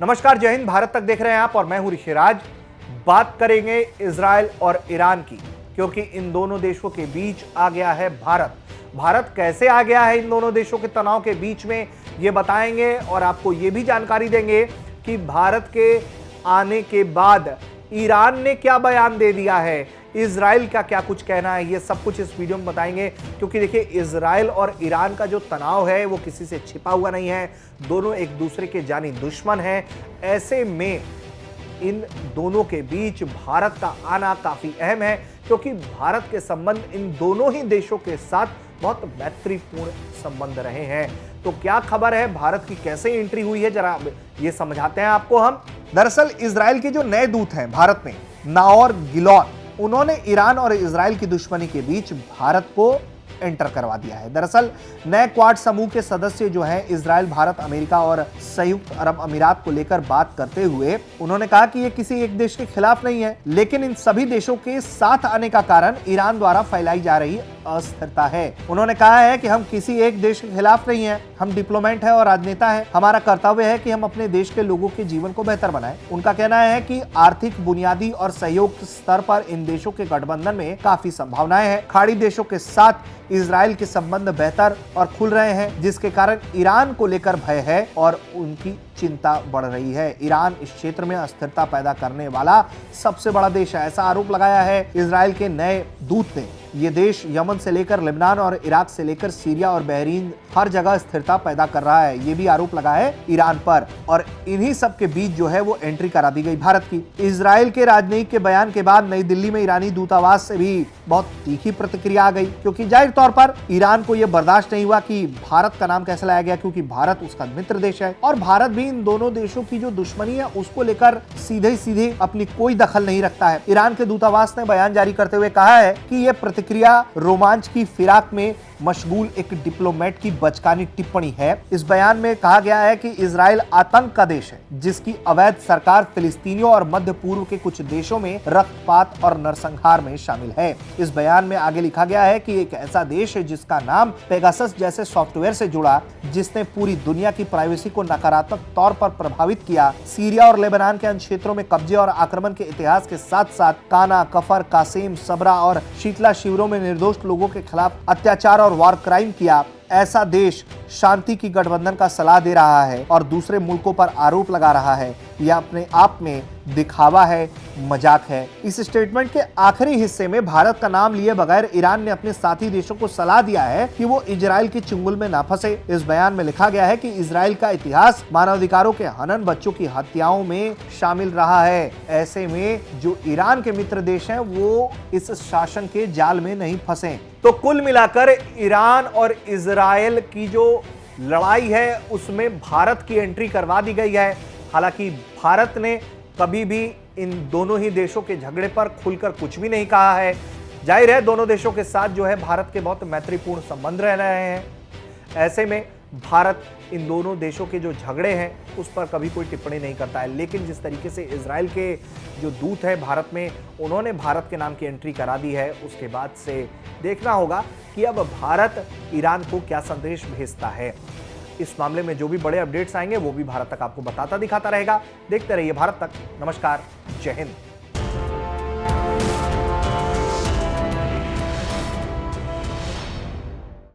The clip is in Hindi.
नमस्कार, जय हिंद। भारत तक देख रहे हैं आप और मैं हूं ऋषिराज। बात करेंगे इजराइल और ईरान की, क्योंकि इन दोनों देशों के बीच आ गया है भारत। भारत कैसे आ गया है इन दोनों देशों के तनाव के बीच में, ये बताएंगे और आपको ये भी जानकारी देंगे कि भारत के आने के बाद ईरान ने क्या बयान दे दिया है, इजराइल का क्या कुछ कहना है, ये सब कुछ इस वीडियो में बताएंगे। क्योंकि देखिए, इजराइल और ईरान का जो तनाव है वो किसी से छिपा हुआ नहीं है, दोनों एक दूसरे के जानी दुश्मन हैं। ऐसे में इन दोनों के बीच भारत का आना काफी अहम है, क्योंकि भारत के संबंध इन दोनों ही देशों के साथ बहुत मैत्रीपूर्ण संबंध रहे हैं। तो क्या खबर है, भारत की कैसे एंट्री हुई है, जरा ये समझाते हैं आपको हम। दरअसल इजराइल के जो नए दूत हैं भारत में, नाओर गिलोन, उन्होंने ईरान और इजराइल की दुश्मनी के बीच भारत को एंटर करवा दिया है। दरअसल नए क्वाड समूह के सदस्य जो हैं, इजराइल, भारत, अमेरिका और संयुक्त अरब अमीरात को लेकर बात करते हुए उन्होंने कहा कि ये किसी एक देश के खिलाफ नहीं है, लेकिन इन सभी देशों के साथ आने का कारण ईरान द्वारा फैलाई जा रही अस्थिरता है। उन्होंने कहा है कि हम किसी एक देश के खिलाफ नहीं है, हम डिप्लोमेट है और राजनेता है। हमारा कर्तव्य है कि हम अपने देश के लोगों के जीवन को बेहतर बनाएं। उनका कहना है कि आर्थिक बुनियादी और सहयोग स्तर पर इन देशों के गठबंधन में काफी संभावनाएं हैं। खाड़ी देशों के साथ इजराइल के संबंध बेहतर और खुल रहे हैं, जिसके कारण ईरान को लेकर भय है और उनकी चिंता बढ़ रही है। ईरान इस क्षेत्र में अस्थिरता पैदा करने वाला सबसे बड़ा देश है, ऐसा आरोप लगाया है इजराइल के नए दूत ने। ये देश यमन से लेकर लेबनान और इराक से लेकर सीरिया और बहरीन हर जगह स्थिरता पैदा कर रहा है, ये भी आरोप लगा है ईरान पर। और इन्हीं सब के बीच जो है वो एंट्री करा दी गई भारत की। इजराइल के राजनयिक के बयान के बाद नई दिल्ली में ईरानी दूतावास से भी बहुत तीखी प्रतिक्रिया आ गई, क्योंकि जाहिर तौर पर ईरान को यह बर्दाश्त नहीं हुआ कि भारत का नाम कैसे लाया गया, क्योंकि भारत उसका मित्र देश है और भारत भी इन दोनों देशों की जो दुश्मनी है उसको लेकर सीधे सीधे अपनी कोई दखल नहीं रखता है। ईरान के दूतावास ने बयान जारी करते हुए कहा है कि यह प्रतिक्रिया रोमांच की फिराक में मशगूल एक डिप्लोमेट की बचकानी टिप्पणी है। इस बयान में कहा गया है कि इजराइल आतंक का देश है, जिसकी अवैध सरकार फिलिस्तीनियों और मध्य पूर्व के कुछ देशों में रक्तपात और नरसंहार में शामिल है। इस बयान में आगे लिखा गया है कि एक ऐसा देश है जिसका नाम पेगासस जैसे सॉफ्टवेयर से जुड़ा, जिसने पूरी दुनिया की प्राइवेसी को नकारात्मक तौर पर प्रभावित किया। सीरिया और लेबनान के अन्य क्षेत्रों में कब्जे और आक्रमण के इतिहास के साथ साथ काना, कफर, कासिम, सबरा और शीतला शिविरों में निर्दोष लोगों के खिलाफ अत्याचार और वार क्राइम किया। ऐसा देश शांति की गठबंधन का सलाह दे रहा है और दूसरे मुल्कों पर आरोप लगा रहा है। यह अपने आप में दिखावा है, मजाक है। इस स्टेटमेंट के आखिरी हिस्से में भारत का नाम लिए बगैर ईरान ने अपने साथी देशों को सलाह दिया है कि वो इजराइल के चुंगल में ना फंसे। इस बयान में लिखा गया है कि इजराइल का इतिहास मानवाधिकारों के हनन, बच्चों की हत्याओं में शामिल रहा है। ऐसे में जो ईरान के मित्र देश हैं वो इस शासन के जाल में नहीं फंसे। तो कुल मिलाकर ईरान और इजराइल की जो लड़ाई है उसमें भारत की एंट्री करवा दी गई है। हालांकि भारत ने कभी भी इन दोनों ही देशों के झगड़े पर खुलकर कुछ भी नहीं कहा है। जाहिर है दोनों देशों के साथ जो है भारत के बहुत मैत्रीपूर्ण संबंध रह रहे हैं। ऐसे में भारत इन दोनों देशों के जो झगड़े हैं उस पर कभी कोई टिप्पणी नहीं करता है। लेकिन जिस तरीके से इजराइल के जो दूत हैं भारत में, उन्होंने भारत के नाम की एंट्री करा दी है, उसके बाद से देखना होगा कि अब भारत ईरान को क्या संदेश भेजता है। इस मामले में जो भी बड़े अपडेट्स आएंगे वो भी भारत तक आपको बताता दिखाता रहेगा। देखते रहिए भारत तक। नमस्कार, जय हिंद।